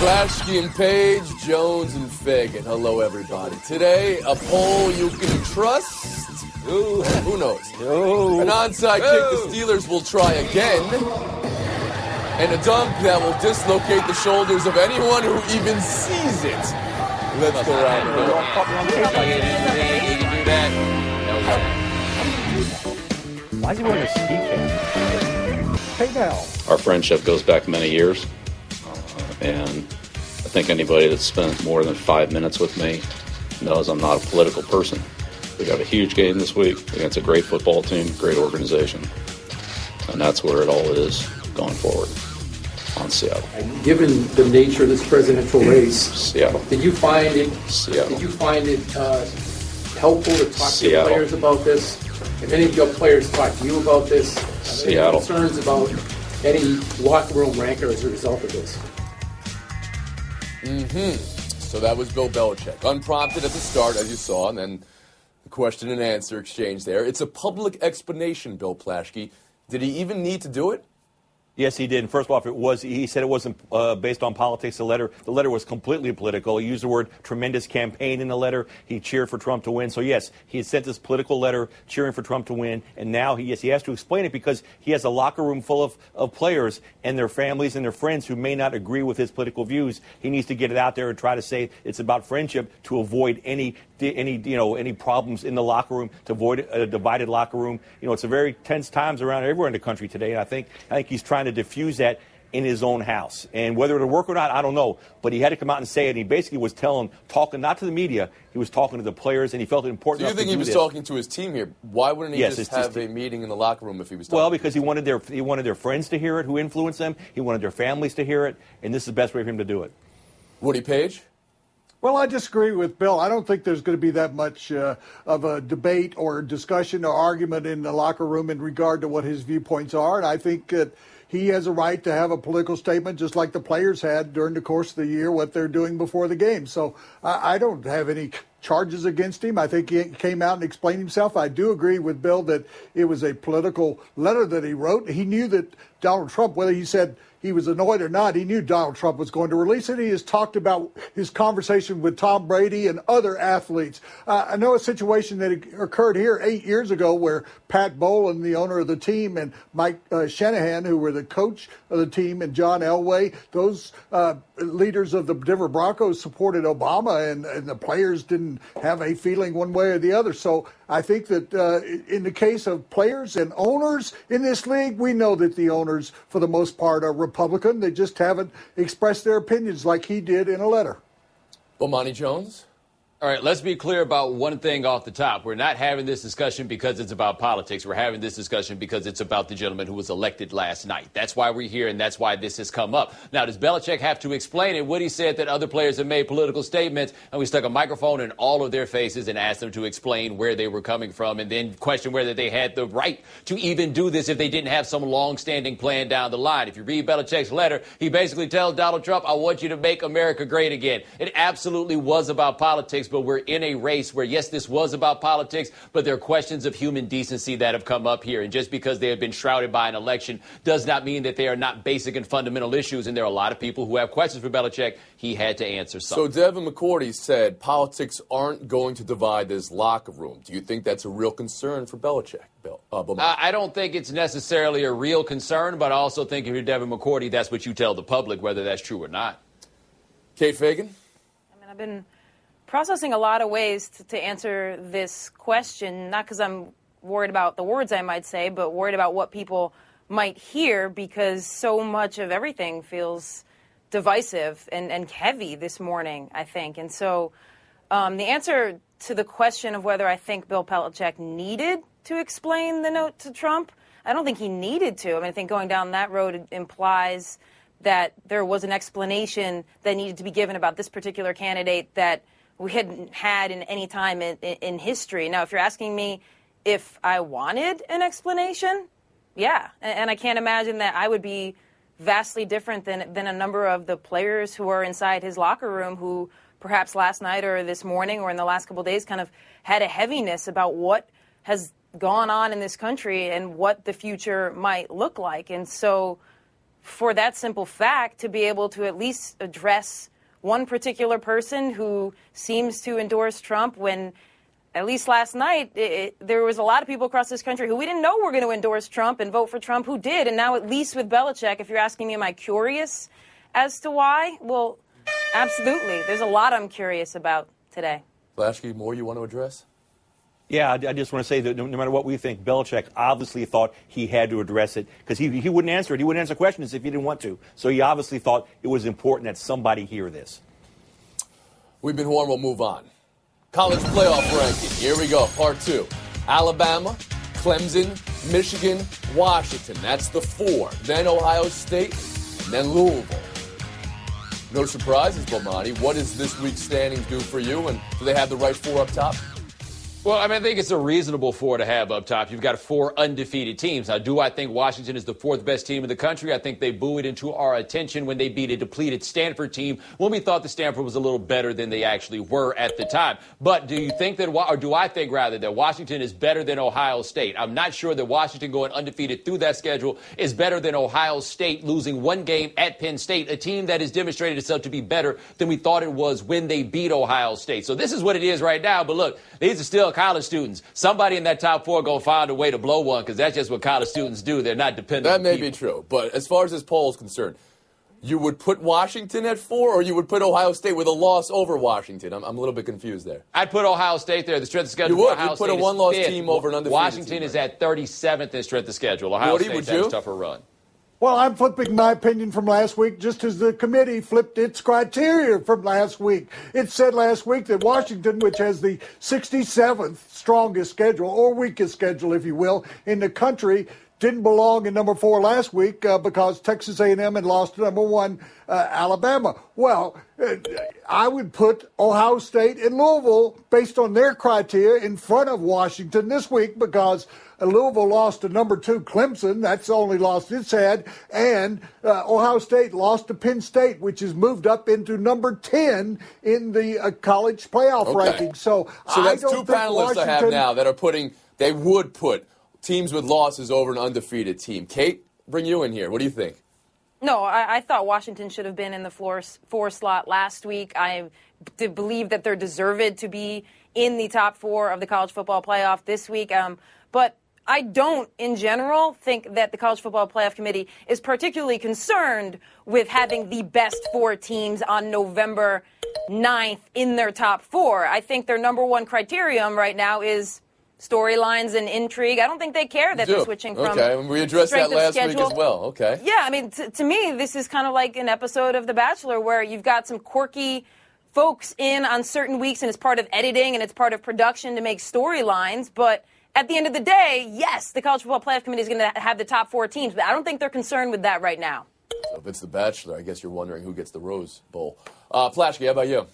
Plaschke and Page, Jones and Fagan. Hello, everybody. Today, a poll you can trust. Ooh, who knows? Ooh. An onside kick the Steelers will try again. And a dunk that will dislocate the shoulders of anyone who even sees it. Let's go around the room. Why is he wearing a ski cap? Hey now. Our friendship goes back many years. And I think anybody that's spent more than 5 minutes with me knows I'm not a political person. We got a huge game this week against a great football team, great organization. And that's where it all is going forward on Seattle. Given the nature of this presidential race, Seattle. Did you find it helpful to talk to your players about this? If any of your players talked to you about this, are there any concerns about any locker room rancor as a result of this? So that was Bill Belichick. Unprompted at the start, as you saw, and then the question and answer exchange there. It's a public explanation, Bill Plaschke. Did he even need to do it? Yes, he did. And first off, he said it wasn't based on politics. The letter was completely political. He used the word tremendous campaign in the letter. He cheered for Trump to win. So, yes, he had sent this political letter cheering for Trump to win. And now he has to explain it because he has a locker room full of players and their families and their friends who may not agree with his political views. He needs to get it out there and try to say it's about friendship to avoid any problems in the locker room, to avoid a divided locker room. It's a very tense times around everywhere in the country today. And I think he's trying to diffuse that in his own house. And whether it'll work or not, I don't know. But he had to come out and say it. And he basically was talking not to the media, he was talking to the players, and he felt it important. So you think he was talking to his team here? Why wouldn't he just have a meeting in the locker room if he was talking? Well, because he wanted their friends to hear it, who influenced them. He wanted their families to hear it, and this is the best way for him to do it. Woody Page? Well, I disagree with Bill. I don't think there's going to be that much of a debate or discussion or argument in the locker room in regard to what his viewpoints are. And I think that he has a right to have a political statement just like the players had during the course of the year, what they're doing before the game. So I don't have any charges against him. I think he came out and explained himself. I do agree with Bill that it was a political letter that he wrote. He knew that Donald Trump, whether he said he was annoyed or not, he knew Donald Trump was going to release it. He has talked about his conversation with Tom Brady and other athletes. I know a situation that occurred here 8 years ago where Pat Bowlen, the owner of the team, and Mike Shanahan, who were the coach of the team, and John Elway, those leaders of the Denver Broncos supported Obama, and the players didn't have a feeling one way or the other. So I think that in the case of players and owners in this league, we know that the owners, for the most part, are Republican. They just haven't expressed their opinions like he did in a letter. Bomani Jones? All right, let's be clear about one thing off the top. We're not having this discussion because it's about politics. We're having this discussion because it's about the gentleman who was elected last night. That's why we're here, and that's why this has come up. Now, does Belichick have to explain it? Woody said that other players have made political statements, and we stuck a microphone in all of their faces and asked them to explain where they were coming from, and then question whether they had the right to even do this if they didn't have some long-standing plan down the line. If you read Belichick's letter, he basically tells Donald Trump, I want you to make America great again. It absolutely was about politics, but we're in a race where, yes, this was about politics, but there are questions of human decency that have come up here. And just because they have been shrouded by an election does not mean that they are not basic and fundamental issues. And there are a lot of people who have questions for Belichick. He had to answer something. So Devin McCourty said politics aren't going to divide this locker room. Do you think that's a real concern for Belichick, Bill? I don't think it's necessarily a real concern, but I also think if you're Devin McCourty, that's what you tell the public, whether that's true or not. Kate Fagan? I've been processing a lot of ways to answer this question, not because I'm worried about the words I might say, but worried about what people might hear, because so much of everything feels divisive and heavy this morning, I think. And so the answer to the question of whether I think Bill Belichick needed to explain the note to Trump, I don't think he needed to. I think going down that road implies that there was an explanation that needed to be given about this particular candidate that we hadn't had in any time in history. Now, if you're asking me if I wanted an explanation, yeah. And I can't imagine that I would be vastly different than a number of the players who are inside his locker room who perhaps last night or this morning or in the last couple of days kind of had a heaviness about what has gone on in this country and what the future might look like. And so for that simple fact to be able to at least address one particular person who seems to endorse Trump when, at least last night, there was a lot of people across this country who we didn't know were going to endorse Trump and vote for Trump who did. And now, at least with Belichick, if you're asking me, am I curious as to why? Well, absolutely. There's a lot I'm curious about today. Flashkey, more you want to address? Yeah, I just want to say that no matter what we think, Belichick obviously thought he had to address it because he wouldn't answer it. He wouldn't answer questions if he didn't want to. So he obviously thought it was important that somebody hear this. We've been warned. We'll move on. College playoff ranking. Here we go. Part 2. Alabama, Clemson, Michigan, Washington. That's the 4. Then Ohio State, and then Louisville. No surprises, Bomani. What does this week's standings do for you? And do they have the right 4 up top? Well, I think it's a reasonable 4 to have up top. You've got 4 undefeated teams. Now, do I think Washington is the 4th best team in the country? I think they buoyed into our attention when they beat a depleted Stanford team when we thought the Stanford was a little better than they actually were at the time. But do you think that, or do I think rather that Washington is better than Ohio State? I'm not sure that Washington going undefeated through that schedule is better than Ohio State losing 1 game at Penn State, a team that has demonstrated itself to be better than we thought it was when they beat Ohio State. So this is what it is right now. But look, these are still college students. Somebody in that top 4 going to find a way to blow one because that's just what college students do. They're not dependent That on may people. be true. But as far as this poll is concerned, you would put Washington at 4 or you would put Ohio State with a loss over Washington? I'm a little bit confused there. I'd put Ohio State there. The strength of schedule You would. for Ohio You'd put State a one-loss is 5th. team over an undefeated Washington team, is right? at 37th in strength of schedule. Ohio State's had a tougher run. Well, I'm flipping my opinion from last week just as the committee flipped its criteria from last week. It said last week that Washington, which has the 67th strongest schedule, or weakest schedule, if you will, in the country, didn't belong in number 4 last week because Texas A&M had lost to number 1 Alabama. Well, I would put Ohio State and Louisville, based on their criteria, in front of Washington this week because Louisville lost to number 2 Clemson. That's the only loss it's had. And Ohio State lost to Penn State, which has moved up into number 10 in the college playoff ranking. So that's I 2 don't think panelists I have now that are they would put teams with losses over an undefeated team. Kate, bring you in here. What do you think? No, I thought Washington should have been in the 4 slot last week. I believe that they're deserved to be in the top 4 of the college football playoff this week. But I don't, in general, think that the College Football Playoff Committee is particularly concerned with having the best 4 teams on November 9th in their top 4. I think their number 1 criterion right now is storylines and intrigue. I don't think they care that they're switching from Okay, and we addressed that last week as well. Okay. Yeah, I mean, to me, this is kind of like an episode of The Bachelor where you've got some quirky folks in on certain weeks, and it's part of editing and it's part of production to make storylines, but at the end of the day, yes, the College Football Playoff Committee is going to have the top 4 teams, but I don't think they're concerned with that right now. So if it's The Bachelor, I guess you're wondering who gets the Rose Bowl. Flashkey, how about you?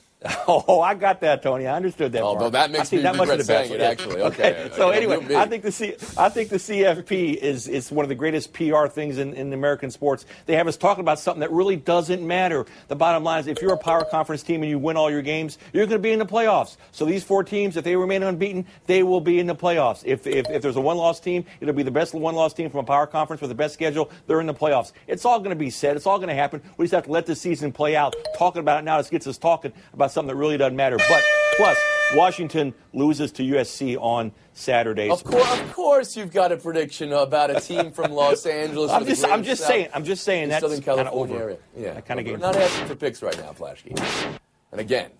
Oh, I got that, Tony. I understood that. Although that makes me regret saying it, actually. Okay. So anyway, I think the CFP is one of the greatest PR things in American sports. They have us talking about something that really doesn't matter. The bottom line is, if you're a power conference team and you win all your games, you're going to be in the playoffs. So these 4 teams, if they remain unbeaten, they will be in the playoffs. If there's a one-loss team, it'll be the best one-loss team from a power conference with the best schedule. They're in the playoffs. It's all going to be said. It's all going to happen. We just have to let the season play out. Talking about it now just gets us talking about something that really doesn't matter. But plus, Washington loses to USC on Saturday. Of course, you've got a prediction about a team from Los Angeles. I'm just saying that's Southern California area. Yeah, that kind of game. We're not asking for picks right now, Flashkey. And again,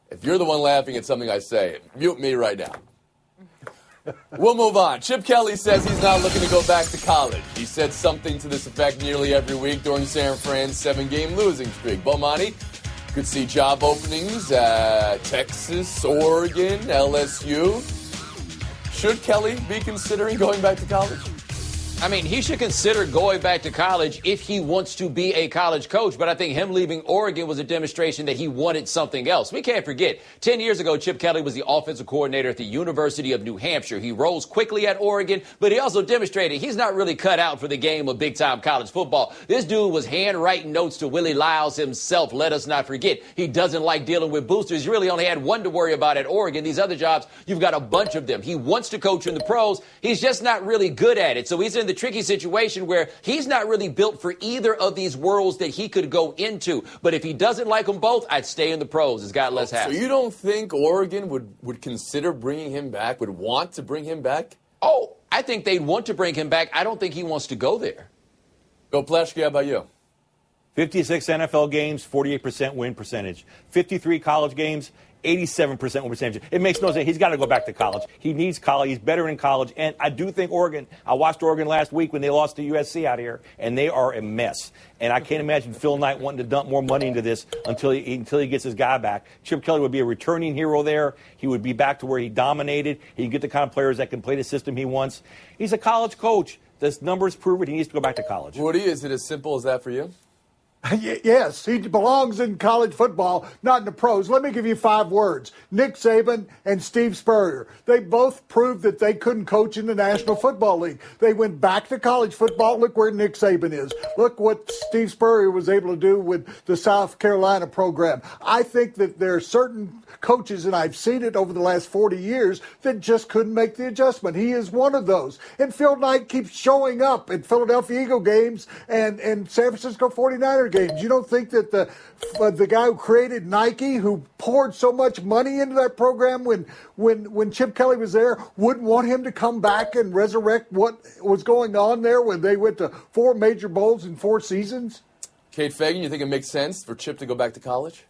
if you're the one laughing at something I say, mute me right now. We'll move on. Chip Kelly says he's not looking to go back to college. He said something to this effect nearly every week during San Fran's 7-game losing streak. Bomani could see job openings at Texas, Oregon, LSU. Should Kelly be considering going back to college? I mean, he should consider going back to college if he wants to be a college coach. But I think him leaving Oregon was a demonstration that he wanted something else. We can't forget, 10 years ago, Chip Kelly was the offensive coordinator at the University of New Hampshire. He rose quickly at Oregon, but he also demonstrated he's not really cut out for the game of big-time college football. This dude was handwriting notes to Willie Lyles himself. Let us not forget, he doesn't like dealing with boosters. He really only had one to worry about at Oregon. These other jobs, you've got a bunch of them. He wants to coach in the pros. He's just not really good at it. So he's in in the tricky situation where he's not really built for either of these worlds that he could go into. But if he doesn't like them both, I'd stay in the pros. It's got less hassle. So you don't think Oregon would consider bringing him back, would want to bring him back? Oh, I think they'd want to bring him back. I don't think he wants to go there. Bill Belichick, how about you? 56 NFL games, 48% win percentage. 53 college games, 87% win percentage. It makes no sense. He's got to go back to college. He needs college. He's better in college. And I do think Oregon, I watched Oregon last week when they lost to USC out here, and they are a mess. And I can't imagine Phil Knight wanting to dump more money into this until he gets his guy back. Chip Kelly would be a returning hero there. He would be back to where he dominated. He'd get the kind of players that can play the system he wants. He's a college coach. The numbers prove it. He needs to go back to college. Woody, is it as simple as that for you? Yes, he belongs in college football, not in the pros. Let me give you 5 words. Nick Saban and Steve Spurrier. They both proved that they couldn't coach in the National Football League. They went back to college football. Look where Nick Saban is. Look what Steve Spurrier was able to do with the South Carolina program. I think that there are certain coaches, and I've seen it over the last 40 years, that just couldn't make the adjustment. He is one of those. And Phil Knight keeps showing up at Philadelphia Eagle games and San Francisco 49er games. You don't think that the guy who created Nike, who poured so much money into that program when Chip Kelly was there, wouldn't want him to come back and resurrect what was going on there when they went to 4 major bowls in 4 seasons? Kate Fagan, you think it makes sense for Chip to go back to college?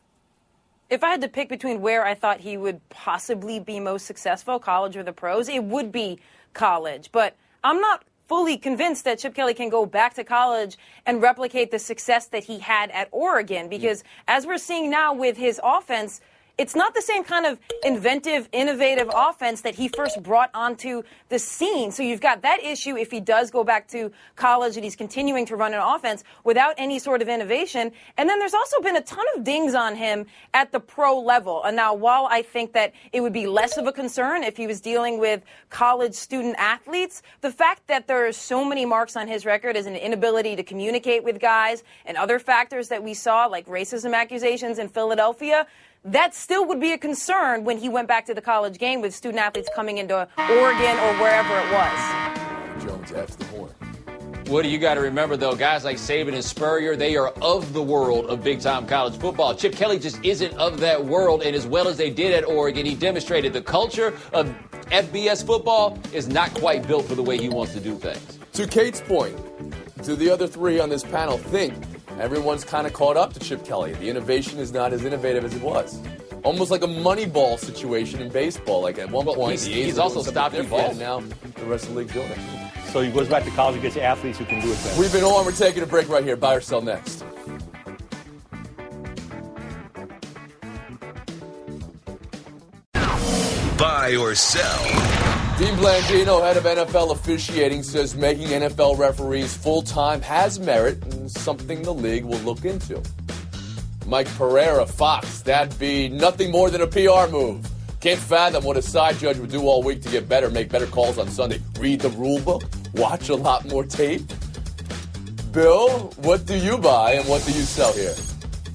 If I had to pick between where I thought he would possibly be most successful, college or the pros, it would be college. But I'm not fully convinced that Chip Kelly can go back to college and replicate the success that he had at Oregon, because as we're seeing now with his offense, it's not the same kind of inventive, innovative offense that he first brought onto the scene. So you've got that issue if he does go back to college and he's continuing to run an offense without any sort of innovation. And then there's also been a ton of dings on him at the pro level. And now, while I think that it would be less of a concern if he was dealing with college student athletes, the fact that there are so many marks on his record as an inability to communicate with guys and other factors that we saw, like racism accusations in Philadelphia, that still would be a concern when he went back to the college game with student athletes coming into Oregon or wherever it was. Jones after the horn. Woody, you got to remember, though, guys like Saban and Spurrier, they are of the world of big-time college football. Chip Kelly just isn't of that world, and as well as they did at Oregon, he demonstrated the culture of FBS football is not quite built for the way he wants to do things. To Kate's point, do the other 3 on this panel think everyone's kind of caught up to Chip Kelly? The innovation is not as innovative as it was. Almost like a Moneyball situation in baseball. Like at one point, he's also stopping balls. And now the rest of the league's doing it. So he goes back to college and gets athletes who can do it better. We've been on. We're taking a break right here. Buy or sell next. Buy or sell. Dean Blandino, head of NFL officiating, says making NFL referees full-time has merit and something the league will look into. Mike Pereira, Fox, that'd be nothing more than a PR move. Can't fathom what a side judge would do all week to get better, make better calls on Sunday. Read the rule book, watch a lot more tape. Bill, what do you buy and what do you sell here?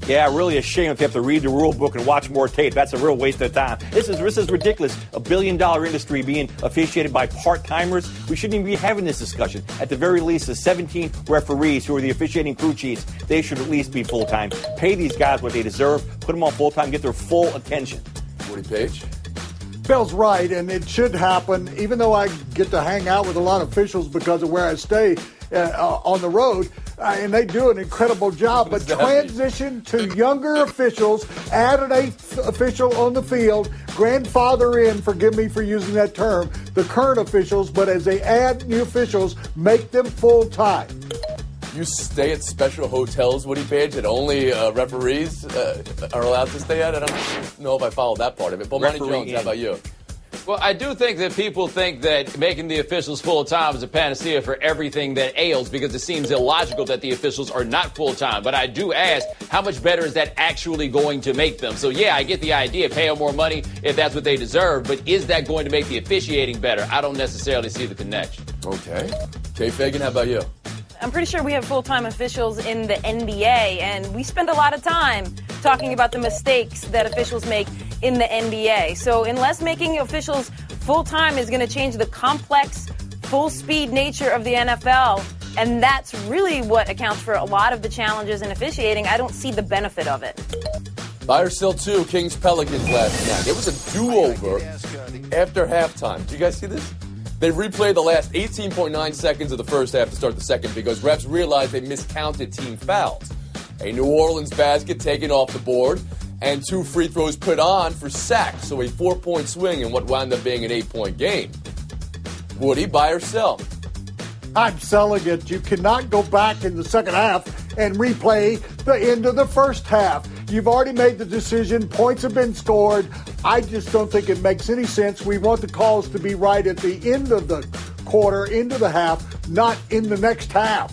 Yeah, really a shame if you have to read the rule book and watch more tape. That's a real waste of time. This is ridiculous. $1 billion industry being officiated by part-timers. We shouldn't even be having this discussion. At the very least, the 17 referees who are the officiating crew chiefs, they should at least be full-time. Pay these guys what they deserve. Put them on full-time. Get their full attention. Woody Page? Bill's right, and it should happen. Even though I get to hang out with a lot of officials because of where I stay on the road, and they do an incredible job. But transition to younger officials, add an 8th official on the field, grandfather in, forgive me for using that term, the current officials, but as they add new officials, make them full-time. You stay at special hotels, Woody Page, that only referees are allowed to stay at? I don't know if I followed that part of it. But Monty Jones, how about you? Well, I do think that people think that making the officials full-time is a panacea for everything that ails, because it seems illogical that the officials are not full-time. But I do ask, how much better is that actually going to make them? So, yeah, I get the idea. Pay them more money if that's what they deserve. But is that going to make the officiating better? I don't necessarily see the connection. Okay. Kay Fagan, how about you? I'm pretty sure we have full-time officials in the NBA, and we spend a lot of time talking about the mistakes that officials make in the NBA. So unless making officials full-time is going to change the complex full-speed nature of the NFL, and that's really what accounts for a lot of the challenges in officiating. I don't see the benefit of it. Buy or sell 2, Kings Pelicans last night. It was a do-over after halftime. Did you guys see this? They replayed the last 18.9 seconds of the first half to start the second because refs realized they miscounted team fouls. A New Orleans basket taken off the board and 2 free throws put on for sacks. So a 4-point swing in what wound up being an 8-point game. Woody, buy or sell? I'm selling it. You cannot go back in the second half and replay the end of the first half. You've already made the decision. Points have been scored. I just don't think it makes any sense. We want the calls to be right at the end of the quarter, into the half, not in the next half.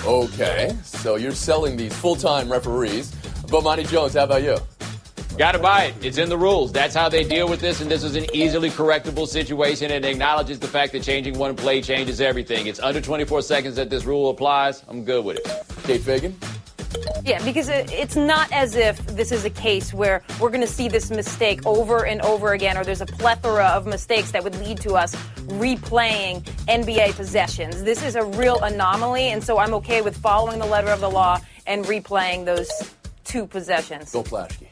Okay, so you're selling these full-time referees. Bomani Jones, how about you? Got to buy it. It's in the rules. That's how they deal with this, and this is an easily correctable situation and acknowledges the fact that changing one play changes everything. It's under 24 seconds that this rule applies. I'm good with it. Kate Fagan? Yeah, because it's not as if this is a case where we're going to see this mistake over and over again, or there's a plethora of mistakes that would lead to us replaying NBA possessions. This is a real anomaly, and so I'm okay with following the letter of the law and replaying those 2 possessions. Bill Plaschke.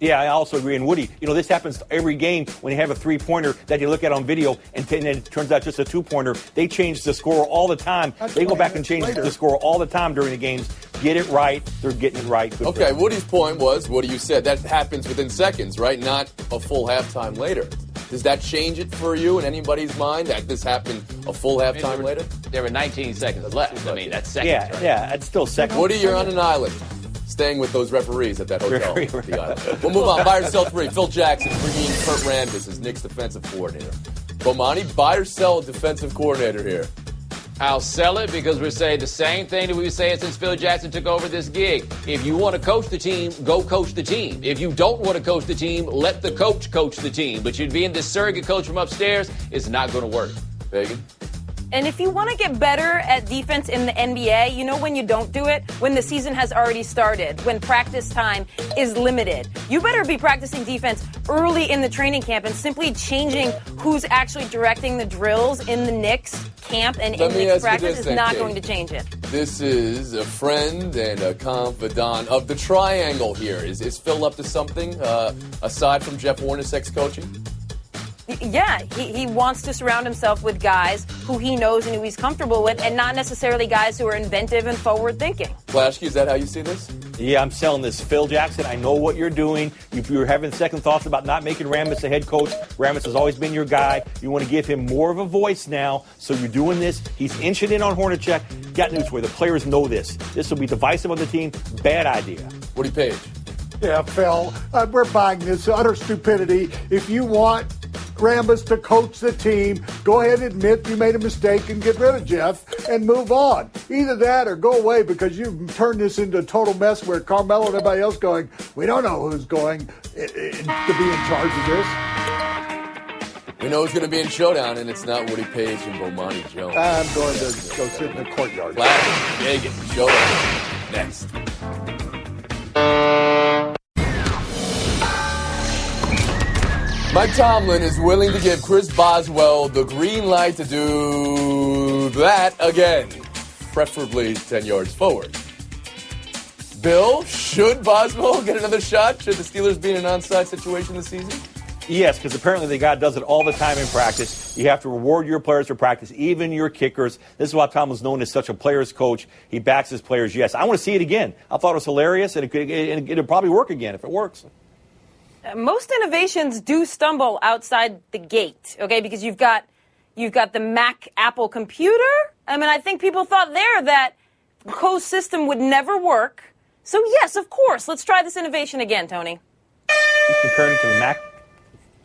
Yeah, I also agree. And Woody, this happens every game when you have a 3-pointer that you look at on video and then it turns out just a 2-pointer. They change the score all the time. They go back and change the score all the time during the games. Get it right. They're getting it right. Good okay, Woody's point was, Woody, you said that happens within seconds, right? Not a full halftime later. Does that change it for you in anybody's mind that this happened a full halftime later? There were 19 seconds left. I mean, that's seconds, yeah, right? Yeah, it's still seconds. Woody, you're on an island. Staying with those referees at that hotel. We'll move on. Buy or sell 3. Phil Jackson bringing in Kurt Rambis as Knicks defensive coordinator. Bomani, buy or sell a defensive coordinator here? I'll sell it because we're saying the same thing that we've been saying since Phil Jackson took over this gig. If you want to coach the team, go coach the team. If you don't want to coach the team, let the coach the team. But you'd be in this surrogate coach from upstairs, it's not going to work. Fagan? And if you want to get better at defense in the NBA, you know when you don't do it? When the season has already started, when practice time is limited. You better be practicing defense early in the training camp, and simply changing who's actually directing the drills in the Knicks camp and in Knicks practice is not going to change it. This is a friend and a confidant of the triangle here. Is Phil up to something aside from Jeff Hornacek's coaching? Yeah, he wants to surround himself with guys who he knows and who he's comfortable with, and not necessarily guys who are inventive and forward-thinking. Plaschke, is that how you see this? Yeah, I'm selling this. Phil Jackson, I know what you're doing. If you're having second thoughts about not making Rambis the head coach, Rambis has always been your guy. You want to give him more of a voice now, so you're doing this. He's inching in on Hornacek. Got news for you. The players know this. This will be divisive on the team. Bad idea. Woody Page. Yeah, Phil, we're buying this utter stupidity. If you want Rambis to coach the team, go ahead and admit you made a mistake and get rid of Jeff and move on. Either that or go away, because you've turned this into a total mess where Carmelo and everybody else going, we don't know who's going to be in charge of this. We know who's going to be in showdown, and it's not Woody Page and Bomani Jones. I'm going to go sit in the courtyard. Classic, Vegas, showdown. Next. Mike Tomlin is willing to give Chris Boswell the green light to do that again, preferably 10 yards forward. Bill, should Boswell get another shot? Should the Steelers be in an onside situation this season? Yes, because apparently the guy does it all the time in practice. You have to reward your players for practice, even your kickers. This is why Tomlin's known as such a player's coach. He backs his players. Yes, I want to see it again. I thought it was hilarious, and it'll probably work again if it works. Most innovations do stumble outside the gate, okay? Because you've got the Mac Apple computer. I mean, I think people thought there that closed system would never work. So yes, of course, let's try this innovation again, Tony. He's comparing it to the Mac.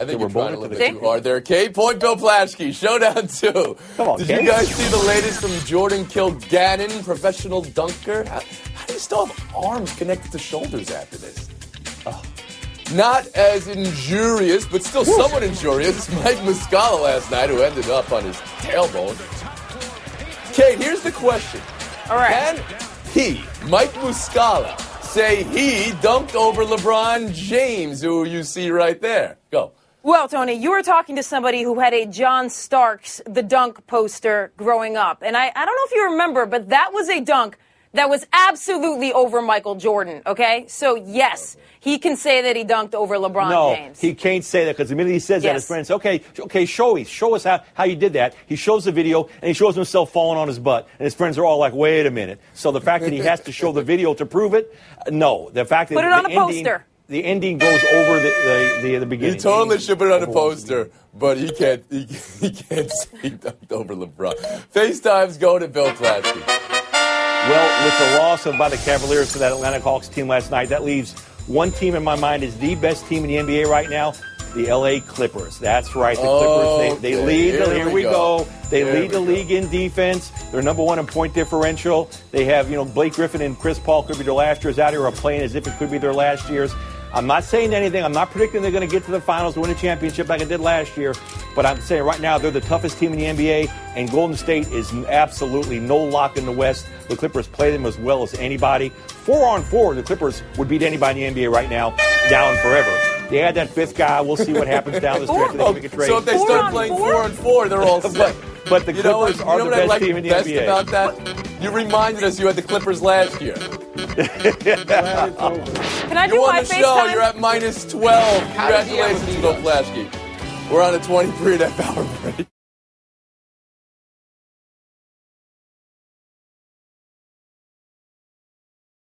I think we're trying a little bit too hard there. Kate, point Bill Plaschke, showdown 2. Come on, Did Kate. you guys see the latest from Jordan Kilgannon, professional dunker? How do you still have arms connected to shoulders after this? Oh. Not as injurious, but still somewhat injurious. Mike Muscala last night, who ended up on his tailbone. Kate, here's the question. All right. Can he, Mike Muscala, say he dunked over LeBron James, who you see right there? Go. Well, Tony, you were talking to somebody who had a John Starks The Dunk poster growing up. And I don't know if you remember, but that was a dunk that was absolutely over Michael Jordan, okay? So, yes, he can say that he dunked over LeBron James. No, he can't say that because the minute he says that, his friend says, okay, show us how you did that. He shows the video, and he shows himself falling on his butt. And his friends are all like, wait a minute. So the fact that he has to show the video to prove it, no. The fact that Put it on a poster. The ending goes over the beginning. He totally should put it on a poster, but he can't say he dunked over LeBron. FaceTime's going to Bill Plaschke. Well, with the loss by the Cavaliers to that Atlanta Hawks team last night, that leaves one team in my mind is the best team in the NBA right now, the L.A. Clippers. That's right, the Clippers. They lead. Here we go. They lead the league in defense. They're number one in point differential. They have, Blake Griffin and Chris Paul could be their last years out here are playing as if it could be their last years. I'm not saying anything. I'm not predicting they're going to get to the finals, win a championship like I did last year. But I'm saying right now they're the toughest team in the NBA, and Golden State is absolutely no lock in the West. The Clippers play them as well as anybody. 4-on-4, the Clippers would beat anybody in the NBA right now, now and forever. They had that fifth guy. We'll see what happens down the stretch. They make a trade. So if they start playing 4-on-4, they're all set. But the Clippers are the best team in the NBA. About that? You reminded us you had the Clippers last year. Can I do my FaceTime? Show. You're at -12. Congratulations, Bill Plaschke. We're on a 23.5-hour break.